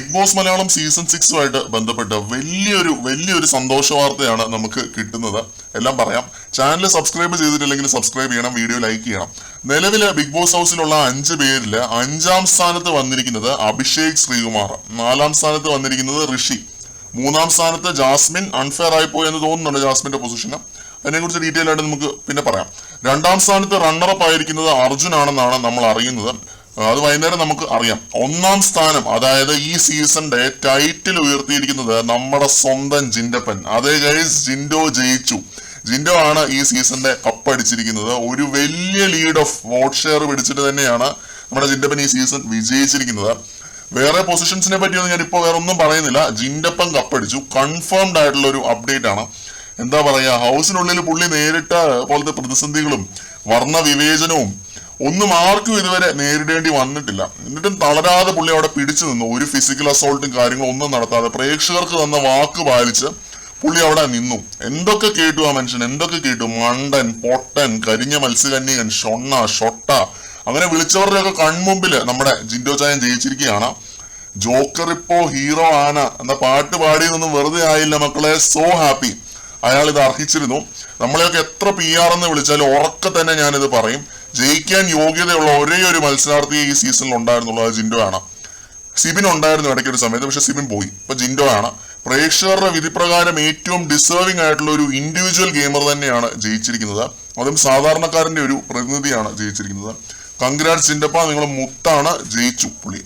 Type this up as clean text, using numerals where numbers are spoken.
Big boss Malayalam season 6 ബന്ധപ്പെട്ട് വലിയൊരു സന്തോഷ വാർത്തയാണ് നമുക്ക് കിട്ടുന്നത്. എല്ലാം പറയാം. ചാനൽ സബ്സ്ക്രൈബ് ചെയ്തിട്ടില്ലെങ്കിൽ സബ്സ്ക്രൈബ് ചെയ്യണം, വീഡിയോ ലൈക്ക് ചെയ്യണം. നിലവില് ബിഗ് ബോസ് ഹൗസിലുള്ള 5 പേരില് 5ാം സ്ഥാനത്ത് വന്നിരിക്കുന്നത് അഭിഷേക് ശ്രീകുമാർ, 4ാം സ്ഥാനത്ത് വന്നിരിക്കുന്നത് ഋഷി, 3ാം സ്ഥാനത്ത് ജാസ്മിൻ. അൺഫെയർ ആയിപ്പോയി എന്ന് തോന്നുന്നുണ്ട് ജാസ്മിന്റെ പൊസിഷന്, അതിനെക്കുറിച്ച് ഡീറ്റെയിൽ ആയിട്ട് നമുക്ക് പിന്നെ പറയാം. 2ാം സ്ഥാനത്ത് റണ്ണറപ്പ് ആയിരിക്കുന്നത് അർജുൻ ആണെന്നാണ് നമ്മൾ അറിയുന്നത്. അത് വൈകുന്നേരം നമുക്ക് അറിയാം. 1ാം സ്ഥാനം, അതായത് ഈ സീസണിന്റെ ടൈറ്റിൽ ഉയർത്തിയിരിക്കുന്നത് നമ്മുടെ സ്വന്തം ജിൻഡപ്പൻ. അതേ ഗൈസ്, ജിൻഡോ ജയിച്ചു. ജിൻഡോ ആണ് ഈ സീസണിന്റെ കപ്പടിച്ചിരിക്കുന്നത്. ഒരു വലിയ ലീഡ് ഓഫ് വോട്ട് ഷെയർ പിടിച്ചിട്ട് തന്നെയാണ് നമ്മുടെ ജിൻഡപ്പൻ ഈ സീസൺ വിജയിച്ചിരിക്കുന്നത്. വേറെ പൊസിഷൻസിനെ പറ്റിയൊന്നും ഞാൻ ഇപ്പോൾ വേറെ ഒന്നും പറയുന്നില്ല. ജിൻഡപ്പൻ കപ്പടിച്ചു. കൺഫേംഡ് ആയിട്ടുള്ള ഒരു അപ്ഡേറ്റ് ആണ്. എന്താ പറയാ, ഹൗസിനുള്ളിൽ പുള്ളി നേരിട്ട പോലത്തെ പ്രതിസന്ധികളും വർണ്ണ വിവേചനവും ഒന്നും ആർക്കും ഇതുവരെ നേരിടേണ്ടി വന്നിട്ടില്ല. എന്നിട്ടും തളരാതെ പുള്ളി അവിടെ പിടിച്ചു നിന്നു. ഒരു ഫിസിക്കൽ അസോൾട്ടും കാര്യങ്ങളും ഒന്നും നടത്താതെ പ്രേക്ഷകർക്ക് തന്ന വാക്ക് പാലിച്ച് പുള്ളി അവിടെ നിന്നു. എന്തൊക്കെ കേട്ടു ആ മനുഷ്യൻ, എന്തൊക്കെ കേട്ടു. മണ്ടൻ, പൊട്ടൻ, കരിഞ്ഞ മത്സ്യകന്യകൻ, ഷൊട്ട, അങ്ങനെ വിളിച്ചവരുടെയൊക്കെ കൺമുമ്പില് നമ്മുടെ ജിൻഡോ ചായൻ ജയിച്ചിരിക്കുകയാണ്. ജോക്കർ ഇപ്പോ ഹീറോ ആണ് എന്ന പാട്ട് പാടിയതൊന്നും വെറുതെ ആയില്ല മക്കളെ. So happy. അയാൾ ഇത് അർഹിച്ചിരുന്നു. നമ്മളെയൊക്കെ എത്ര PR എന്ന് വിളിച്ചാലും ഉറക്കെ തന്നെ ഞാനിത് പറയും, ജയിക്കാൻ യോഗ്യതയുള്ള ഒരേ ഒരു മത്സരാർത്ഥി ഈ സീസണിൽ ഉണ്ടായിരുന്നുള്ളൂ, അത് ജിൻഡോ ആണ്. സിബിൻ ഉണ്ടായിരുന്നു ഇടയ്ക്കൊരു സമയത്ത്, പക്ഷെ സിബിൻ പോയി. ഇപ്പൊ ജിൻഡോ ആണ്. പ്രേക്ഷകരുടെ വിധിപ്രകാരം ഏറ്റവും ഡിസേർവിംഗ് ആയിട്ടുള്ള ഒരു ഇൻഡിവിജ്വൽ ഗെയിമർ തന്നെയാണ് ജയിച്ചിരിക്കുന്നത്. അതും സാധാരണക്കാരന്റെ ഒരു പ്രതിനിധിയാണ് ജയിച്ചിരിക്കുന്നത്. കൺഗ്രാറ്റ്സ് ജിൻഡപ്പ, നിങ്ങൾ മുത്താണ്, ജയിച്ചു പുള്ളി.